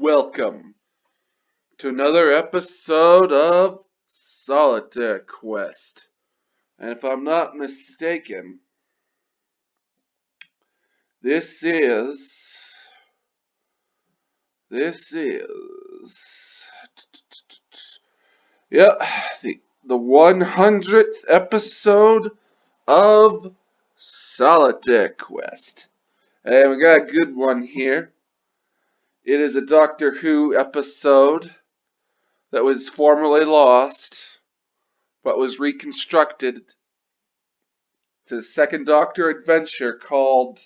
Welcome to another episode of Solitaire Quest. And if I'm not mistaken, this is yeah, the 100th episode of Solitaire Quest. And we got a good one here. It is a Doctor Who episode that was formerly lost, but was reconstructed. It's a second Doctor adventure called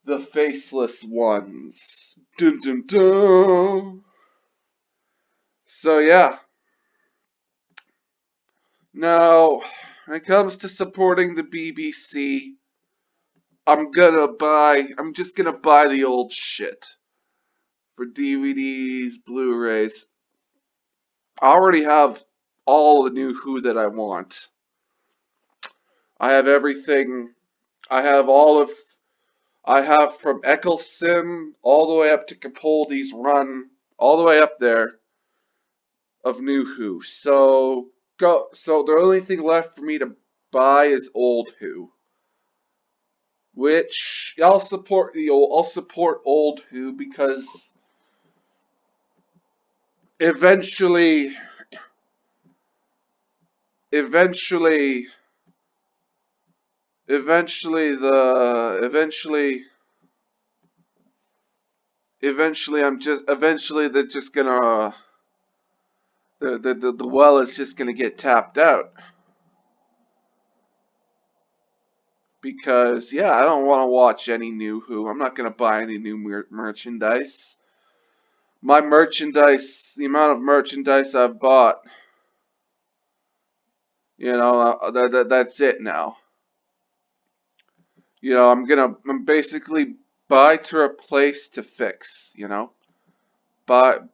The Faceless Ones. Dun dun dun. So yeah. Now, when it comes to supporting the BBC, I'm just gonna buy the old shit. For DVDs, Blu-rays. I already have all the new Who that I want. I have everything. I have from Eccleston all the way up to Capaldi's run, all the way up there of New Who. So the only thing left for me to buy is Old Who, which I'll support Old Who because eventually eventually eventually the eventually eventually they're just gonna the well is just gonna get tapped out. Because, yeah, I don't want to watch any new Who. I'm not going to buy any new merchandise. The amount of merchandise I've bought, that's it now. I'm basically buy to replace to fix, I'm gonna I'm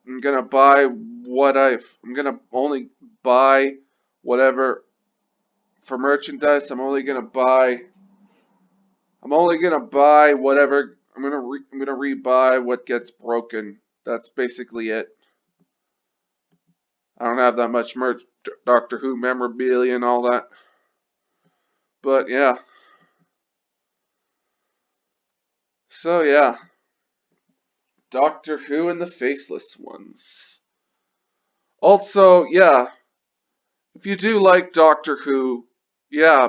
gonna only buy whatever for merchandise. I'm only gonna buy whatever. I'm gonna rebuy what gets broken. That's basically it. I don't have that much Doctor Who memorabilia and all that. But yeah. So yeah. Doctor Who and the Faceless Ones. Also, yeah, if you do like Doctor Who, yeah,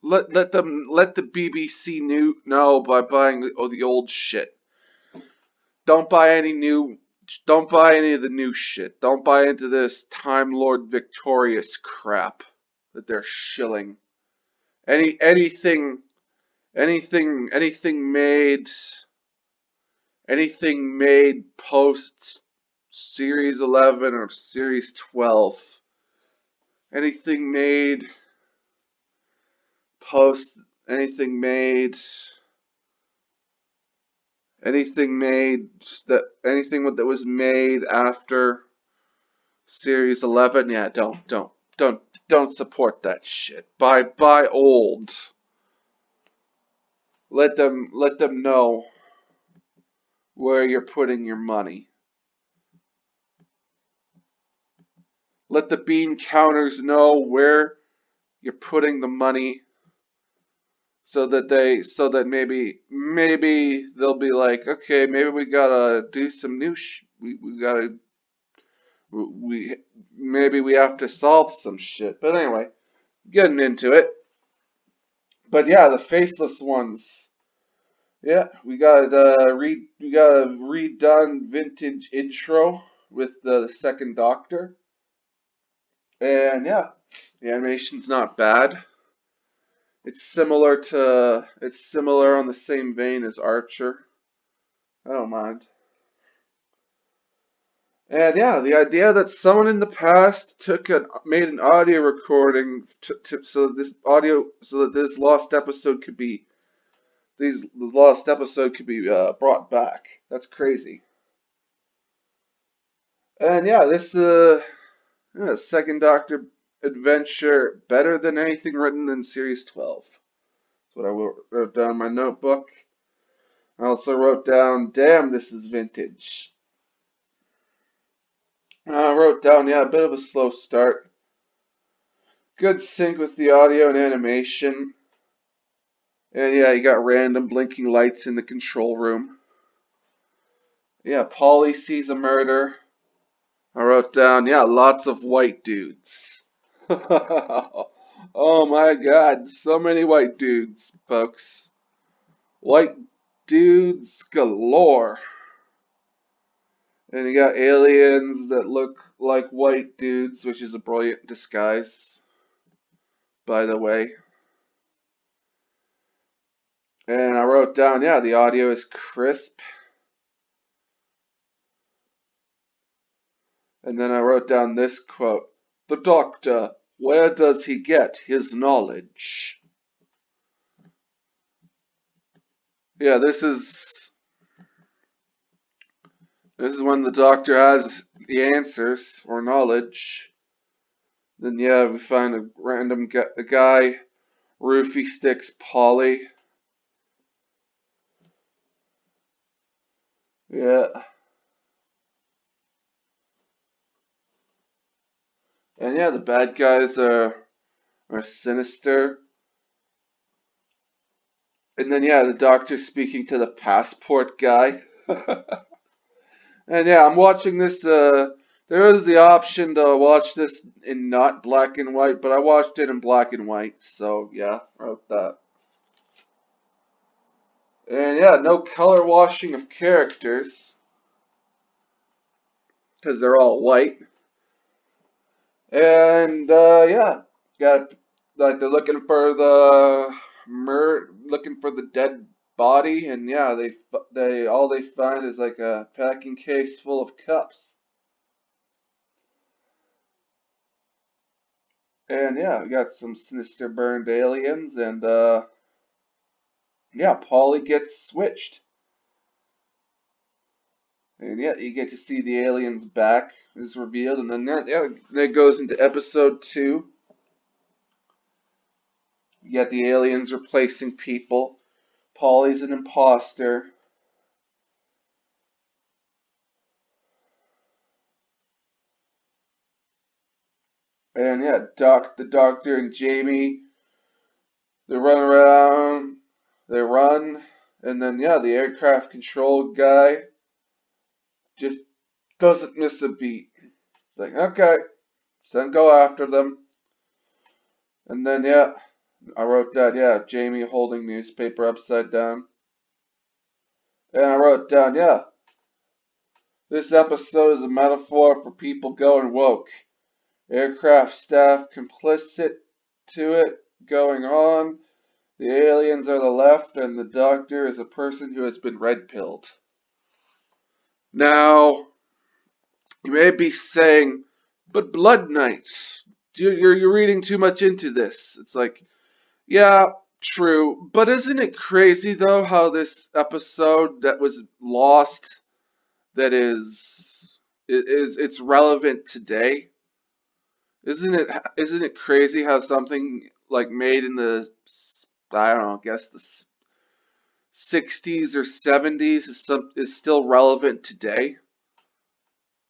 let the BBC know by buying the old shit. Don't buy any new Don't buy any of the new shit. Don't buy into this Time Lord Victorious crap that they're shilling. Anything anything made post series 11 or series 12. Anything made post anything made that was made after series 11, yeah, don't support that shit. Buy old. Let them know where you're putting your money. Let the bean counters know where you're putting the money, so that maybe they'll be like, okay, maybe we gotta do some new maybe we have to solve some shit. But anyway, getting into it. But yeah, the Faceless Ones. Yeah, we got a redone vintage intro with the second Doctor, and yeah, the animation's not bad. It's similar on the same vein as Archer. I don't mind. And yeah, the idea that someone in the past made an audio recording so that this lost episode could be brought back. That's crazy. And yeah, second Doctor adventure better than anything written in series 12. That's what I wrote down in my notebook. I also wrote down, damn, this is vintage. I wrote down, yeah, a bit of a slow start. Good sync with the audio and animation. And yeah, you got random blinking lights in the control room. Yeah, Polly sees a murder. I wrote down, yeah, lots of white dudes. Oh my god, so many white dudes, folks. White dudes galore. And you got aliens that look like white dudes, which is a brilliant disguise, by the way. And I wrote down, yeah, the audio is crisp. And then I wrote down this quote. The doctor, where does he get his knowledge? Yeah, this is when the doctor has the answers or knowledge. Then yeah, we find a random guy, Roofy sticks Polly. Yeah. And yeah, the bad guys are sinister. And then yeah, the doctor's speaking to the passport guy. And yeah, I'm watching this. There is the option to watch this in not black and white, but I watched it in black and white. So yeah, wrote that. And yeah, no color washing of characters because they're all white. And yeah, got like they're looking for the dead body, and yeah, they all they find is like a packing case full of cups. And yeah, we got some sinister burned aliens, and yeah, Polly gets switched. And yeah, you get to see the aliens back is revealed, and then that goes into episode 2. You got the aliens replacing people. Polly's an imposter. And yeah, the doctor and Jamie, they run around, they run, and then yeah, the aircraft control guy just doesn't miss a beat. It's like, okay, then go after them. And then yeah, I wrote that, yeah, Jamie holding newspaper upside down. And I wrote down, yeah, this episode is a metaphor for people going woke. Aircraft staff complicit to it going on. The aliens are the left, and the doctor is a person who has been red-pilled. Now, you may be saying, but Blood Knights, you're reading too much into this. It's like, yeah, true, but isn't it crazy though how this episode that was lost, that it's relevant today? Isn't it crazy how something like made in the, I don't know, I guess the 60s or 70s is still relevant today,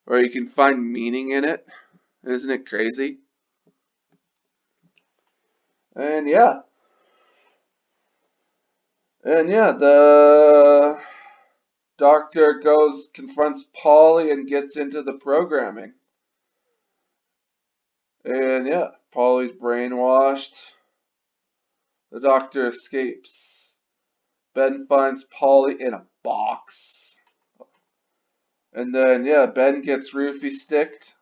or you can find meaning in it. Isn't it crazy? And yeah, the doctor confronts Polly and gets into the programming. And yeah, Polly's brainwashed. The doctor escapes. Ben finds Polly in a box. And then yeah, Ben gets roofie sticked.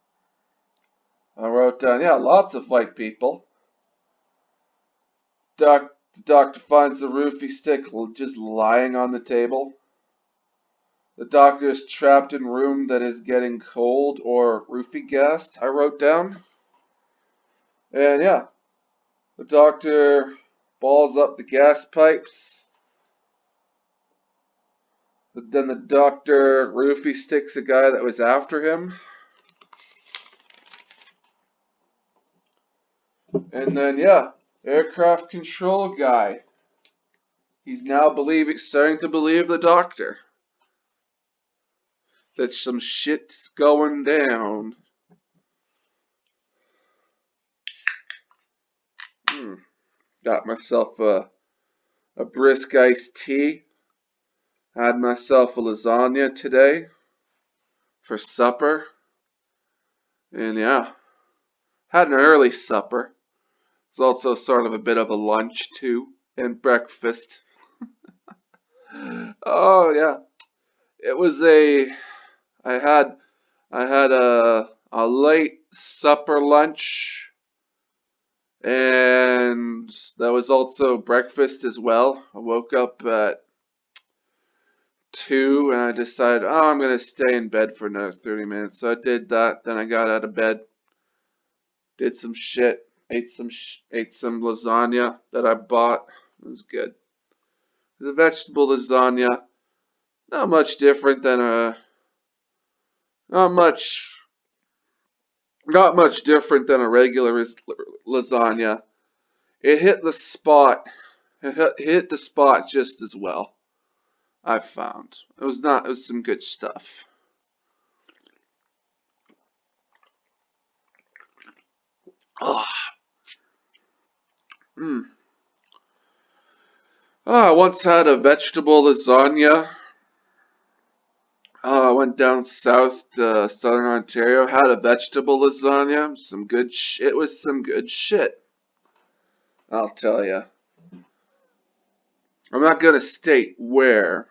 I wrote down, yeah, lots of white people. The doctor finds the roofie stick just lying on the table. The doctor is trapped in room that is getting cold or roofie gassed, I wrote down. And yeah, the doctor balls up the gas pipes. But then the doctor roofie sticks a guy that was after him. And then yeah, aircraft control guy He's now starting to believe the doctor. That some shit's going down. Got myself a brisk iced tea. Had myself a lasagna today for supper. And yeah, had an early supper. It's also sort of a bit of a lunch too, and breakfast. Oh yeah, it was I had a late supper lunch, and that was also breakfast as well. I woke up at 2 and I decided, oh, I'm gonna stay in bed for another 30 minutes. So I did that. Then I got out of bed, did some shit, ate some lasagna that I bought. It was good. It was a vegetable lasagna, not much different than not much not much different than a regular lasagna. It hit the spot. It hit the spot just as well. I found it was not. It was some good stuff. Oh, mm. Oh, I once had a vegetable lasagna. I went down south to southern Ontario. Had a vegetable lasagna. Some good shit. It was some good shit. I'll tell you. I'm not gonna state where.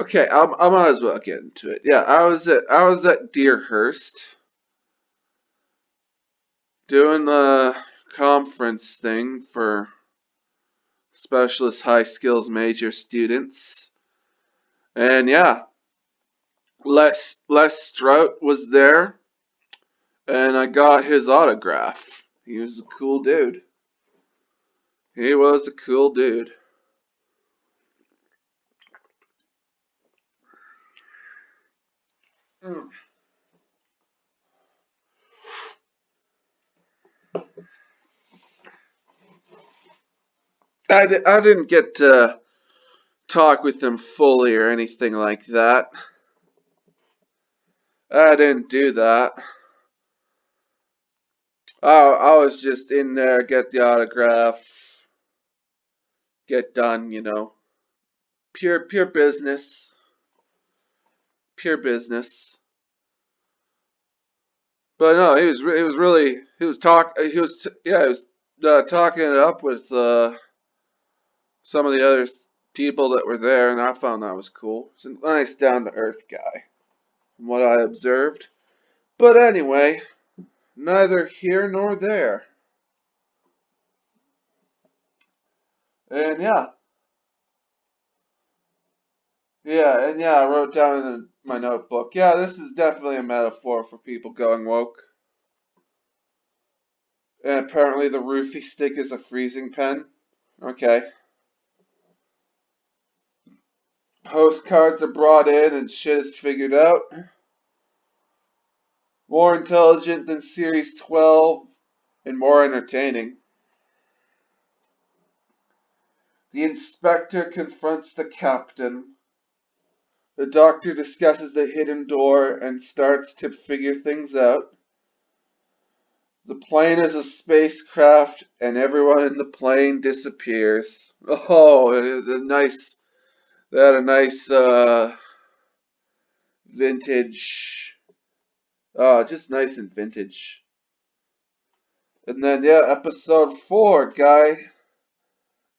Okay, I might as well get into it. Yeah, I was at Deerhurst doing the conference thing for specialist high skills major students, and yeah, Les Strout was there, and I got his autograph. He was a cool dude. He was a cool dude. Mm. I didn't get to talk with him fully or anything like that. I didn't do that. I was just in there, get the autograph, get done. Pure business, pure business. But no, he was really he was yeah he was talking it up with some of the other people that were there, and I found that was cool. He's a nice down to earth guy, from what I observed. But anyway, neither here nor there. And yeah, I wrote down in my notebook. Yeah, this is definitely a metaphor for people going woke. And apparently the roofie stick is a freezing pen. Okay. Postcards are brought in and shit is figured out. More intelligent than Series 12 and more entertaining. The inspector confronts the captain. The doctor discusses the hidden door and starts to figure things out. The plane is a spacecraft and everyone in the plane disappears. Oh, they had a nice vintage. Oh, just nice and vintage. And then yeah, episode 4,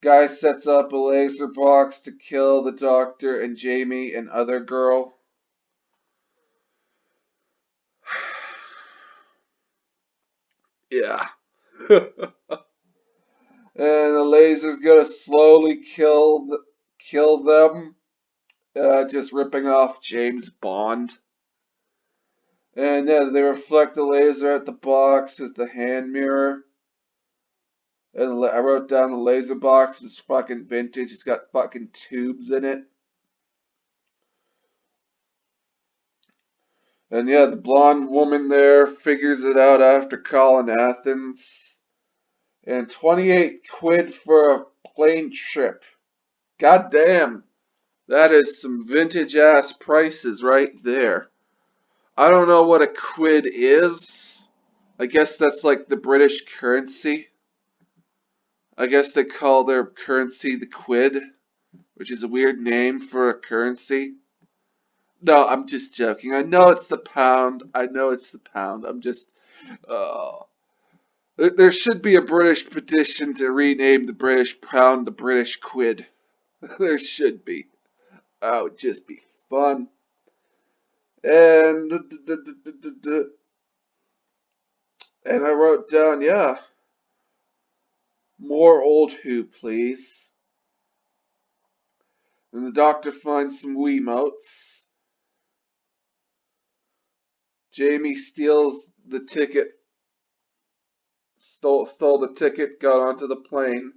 guy sets up a laser box to kill the doctor and Jamie and other girl. Yeah. And the laser's gonna slowly kill them, just ripping off James Bond. And yeah, they reflect the laser at the box with the hand mirror. And I wrote down the laser box is fucking vintage. It's got fucking tubes in it. And yeah, the blonde woman there figures it out after calling Athens. And 28 quid for a plane trip. God damn, that is some vintage ass prices right there. I don't know what a quid is. I guess that's like the British currency. I guess they call their currency the quid, which is a weird name for a currency. No, I'm just joking. I know it's the pound. I know it's the pound. I'm just. Uh, there should be a British petition to rename the British pound the British quid. There should be. That would just be fun. And and I wrote down, yeah, more old Who, please. And the doctor finds some Wiimotes. Jamie steals the ticket, stole the ticket, got onto the plane.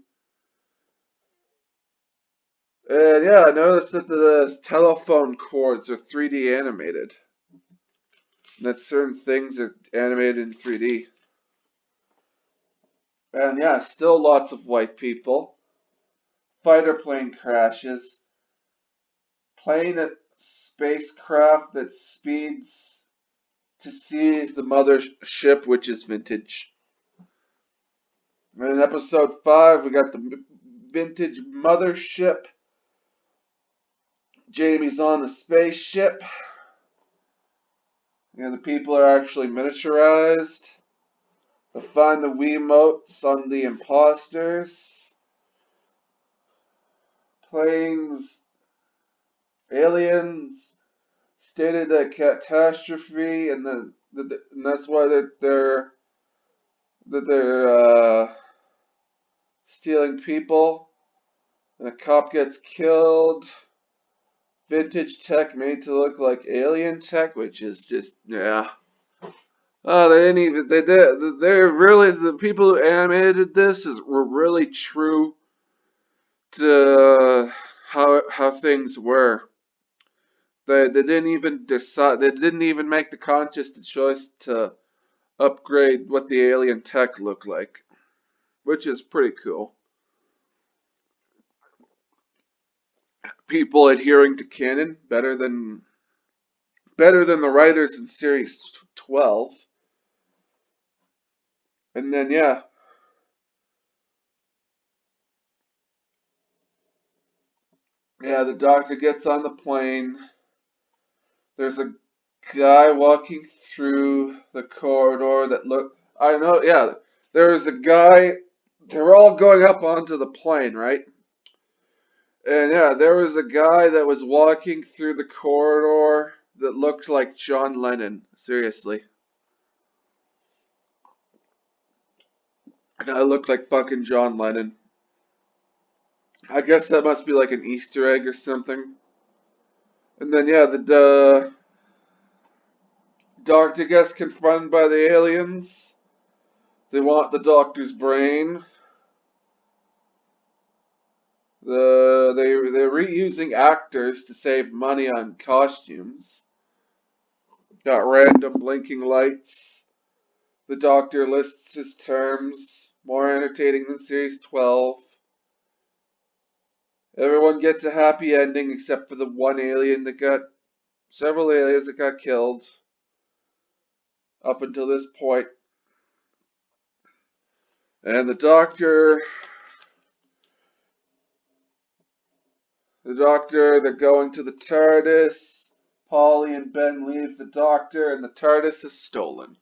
And yeah, I noticed that the telephone cords are 3D animated. And that certain things are animated in 3D. And yeah, still lots of white people. Fighter plane crashes. Plane at spacecraft that speeds to see the mothership, which is vintage. And in episode 5, we got the vintage mothership. Jamie's on the spaceship. And the people are actually miniaturized. They find the Wiimotes on the imposters. Planes, aliens, stated a catastrophe, and that's why they're stealing people. And a cop gets killed. Vintage tech made to look like alien tech, which is just, yeah. Oh, they didn't even, they're really, the people who animated this were really true to how things were. They didn't even decide, they didn't even make the conscious choice to upgrade what the alien tech looked like, which is pretty cool. People adhering to canon better than the writers in series 12. And then yeah, the doctor gets on the plane. There's a guy walking through the corridor that look. I know, yeah. There's a guy. They're all going up onto the plane, right? And yeah, there was a guy that was walking through the corridor that looked like John Lennon. Seriously. The guy looked like fucking John Lennon. I guess that must be like an Easter egg or something. And then yeah, the doctor gets confronted by the aliens. They want the doctor's brain. They're reusing actors to save money on costumes. Got random blinking lights. The doctor lists his terms. More entertaining than series 12. Everyone gets a happy ending except for the one alien that got several aliens that got killed up until this point. And they're going to the TARDIS. Polly and Ben leave the doctor, and the TARDIS is stolen.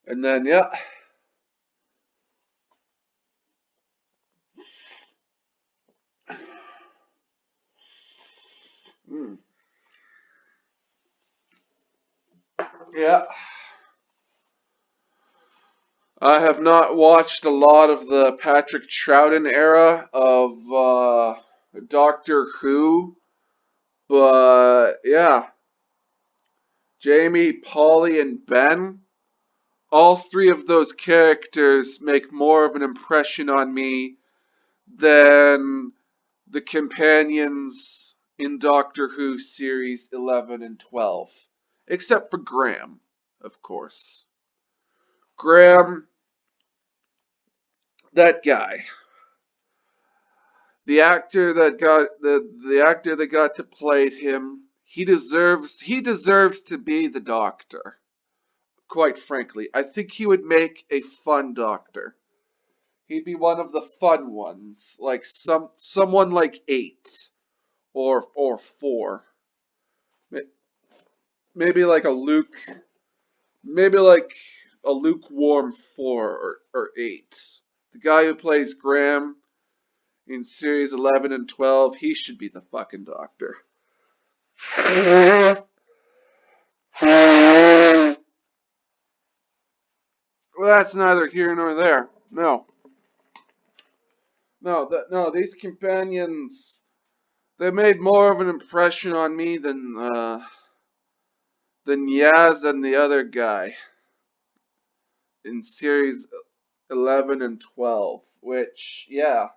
And then, yeah. Mm. Yeah. I have not watched a lot of the Patrick Troughton era of Doctor Who, but yeah. Jamie, Polly, and Ben, all three of those characters make more of an impression on me than the companions in Doctor Who series 11 and 12. Except for Graham, of course. Graham, that guy. the actor that got to play him, he deserves to be the Doctor. Quite frankly, I think he would make a fun Doctor. He'd be one of the fun ones, like someone like 8 or 4. Maybe like a Luke, maybe like a lukewarm 4 or 8. The guy who plays Graham in series 11 and 12, he should be the fucking Doctor. Well, that's neither here nor there. No. No, these companions, they made more of an impression on me than Yaz and the other guy in series 11 and 12, which, yeah.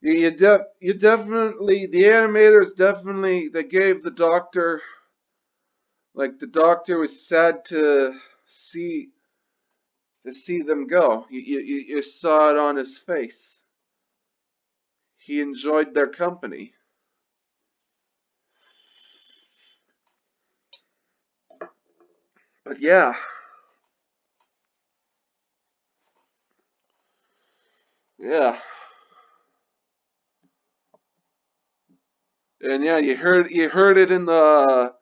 You definitely, the animators definitely, they gave the Doctor, like, the Doctor was sad see, to see them go. You saw it on his face. He enjoyed their company. But yeah, yeah. And yeah, you heard it in the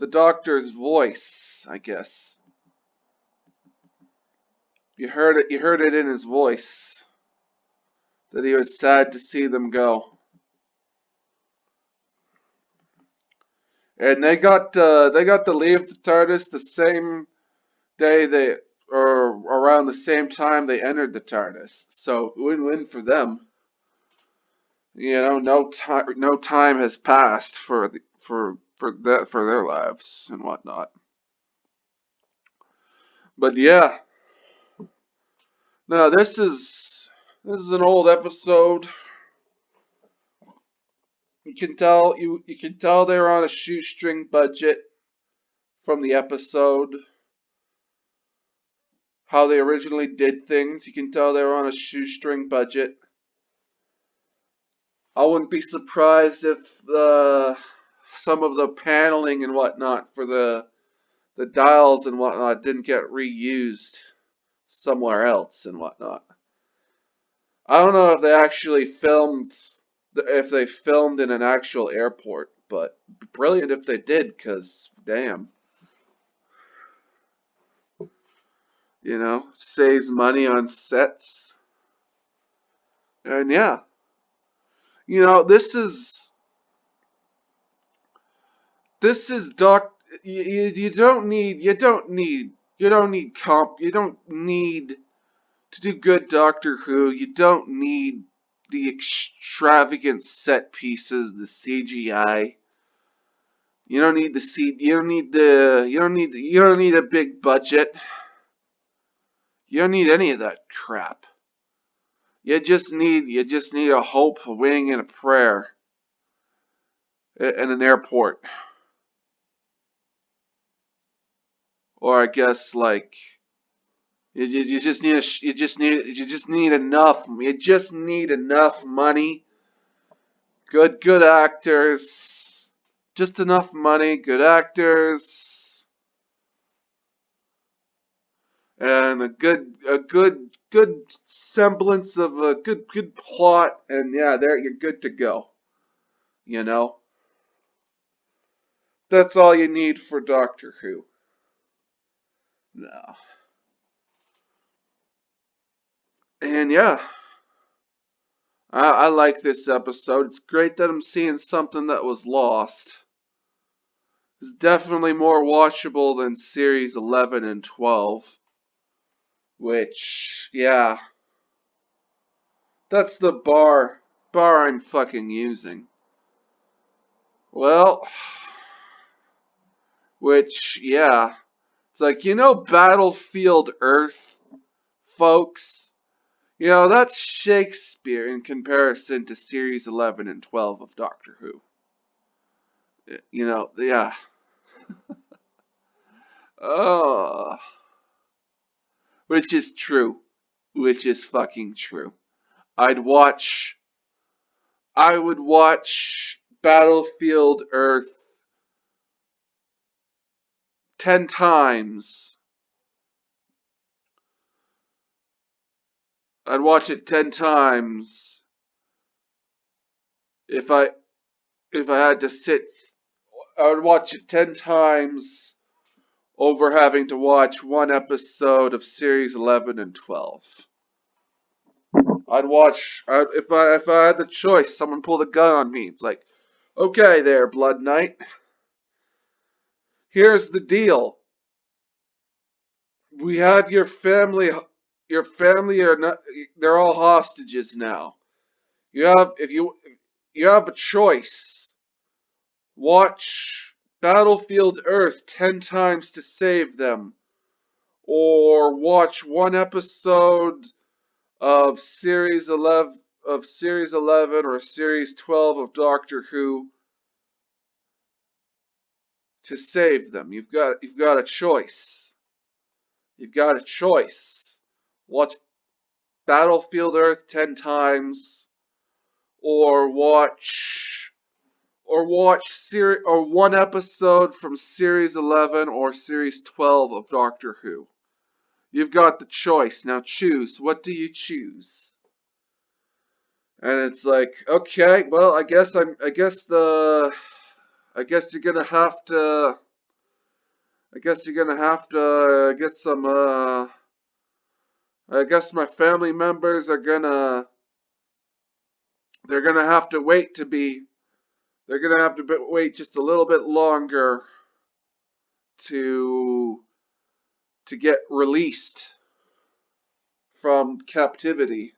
Doctor's voice, I guess. You heard it in his voice that he was sad to see them go. And they got to leave the TARDIS the same day or around the same time they entered the TARDIS. So win-win for them. No time has passed for their lives and whatnot. But yeah, no, this is an old episode. You can tell they were on a shoestring budget from the episode. How they originally did things. You can tell they were on a shoestring budget. I wouldn't be surprised if some of the paneling and whatnot for the dials and whatnot didn't get reused somewhere else and whatnot. I don't know if they filmed in an actual airport, but brilliant if they did, cause damn, saves money on sets. And yeah, this is doc. You don't need to do good Doctor Who. You don't need the extravagant set pieces, the CGI. You don't need the C. You don't need the. You don't need a big budget. You don't need any of that crap. You just need a hope, a wing, and a prayer, and an airport, or I guess like you just need enough. You just need enough money, good actors, just enough money, good actors, and a good semblance of a good plot, and yeah, there you're good to go. You know, that's all you need for Doctor Who. No, and yeah, I like this episode. It's great that I'm seeing something that was lost. It's definitely more watchable than series 11 and 12, which, yeah, that's the bar I'm fucking using. Well, which, yeah, it's like, Battlefield Earth, folks. That's Shakespeare in comparison to series 11 and 12 of Doctor Who. Yeah. Oh, which is true. Which is fucking true. I'd watch I would watch Battlefield Earth 10 times. I'd watch it 10 times if I had to sit. I would watch it 10 times over having to watch one episode of series 11 and 12. If I had the choice, someone pulled a gun on me. It's like, okay, there, Blood Knight. Here's the deal. We have your family. Your family are not. They're all hostages now. You have a choice. Watch Battlefield Earth 10 times to save them, or watch one episode of Series 11 or Series 12 of Doctor Who to save them. You've got a choice. You've got a choice. Watch Battlefield Earth 10 times, or one episode from Series 11 or Series 12 of Doctor Who. You've got the choice. Now choose. What do you choose? And it's like, okay, well, I guess you're gonna have to get some I guess my family members are gonna they're gonna have to wait to be they're gonna have to wait just a little bit longer to get released from captivity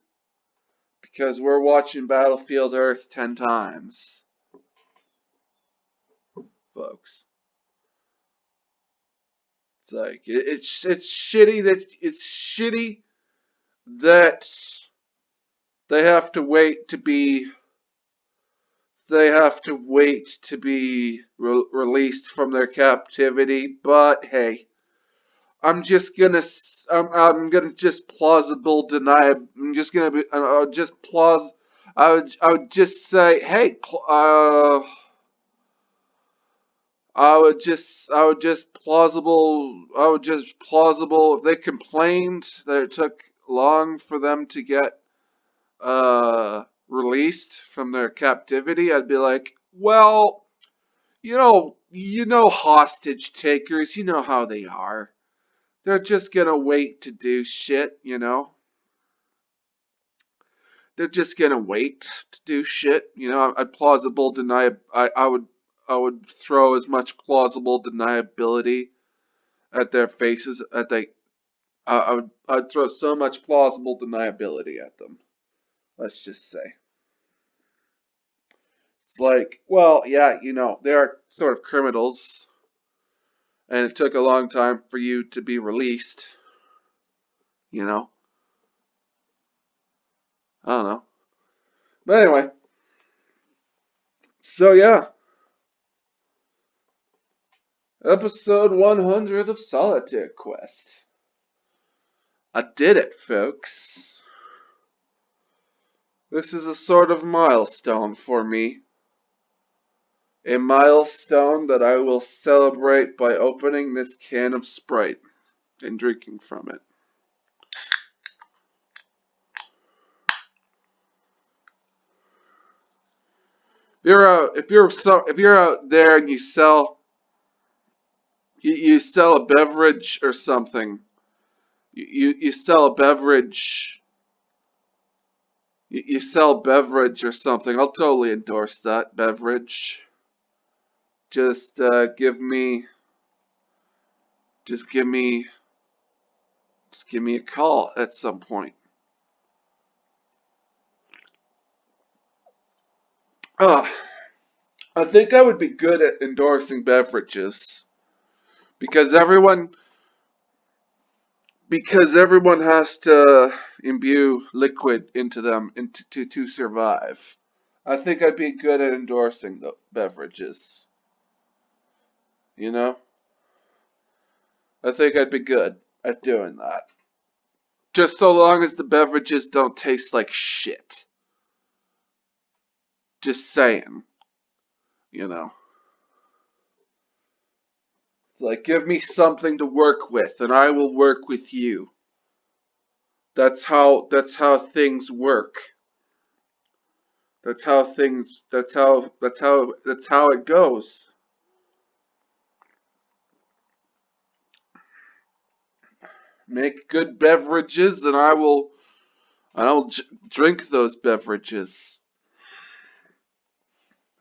because we're watching Battlefield Earth 10 times, folks. It's like it's shitty that they have to wait to be released from their captivity, but hey, I'm gonna just plausible deny. I'm just gonna be just plaus. I would just say, hey, I would just plausible if they complained that it took long for them to get released from their captivity. I'd be like, well, you know hostage takers, you know how they are. They're just gonna wait to do shit, you know? They're just gonna wait to do shit, you know? I'd plausible deny. I would throw as much plausible deniability at their faces. I'd throw so much plausible deniability at them. Let's just say it's like, well, yeah, you know, they are sort of criminals, and it took a long time for you to be released. You know, I don't know, but anyway, so yeah, episode 100 of Solitaire Quest. I did it, folks. This is a sort of milestone for me. A milestone that I will celebrate by opening this can of Sprite and drinking from it. If you're out there and you sell a beverage or something, you sell a beverage, you sell beverage or something, I'll totally endorse that beverage. Just give me, just give me, just give me a call at some point. Uh, I think I would be good at endorsing beverages because everyone has to imbue liquid into them to survive. I think I'd be good at endorsing the beverages. You know? I think I'd be good at doing that. Just so long as the beverages don't taste like shit. Just saying. You know. It's like, give me something to work with, and I will work with you. That's how things work. That's how it goes. Make good beverages, and I will drink those beverages.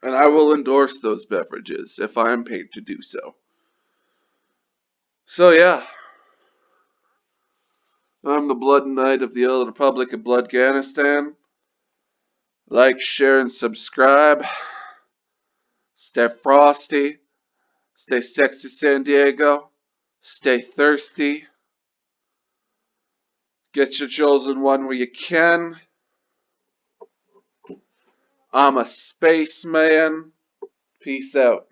And I will endorse those beverages if I am paid to do so. So yeah, I'm the Blood Knight of the Old Republic of Bloodganistan. Like, share, and subscribe. Stay frosty. Stay sexy, San Diego. Stay thirsty. Get your chosen one where you can. I'm a spaceman. Peace out.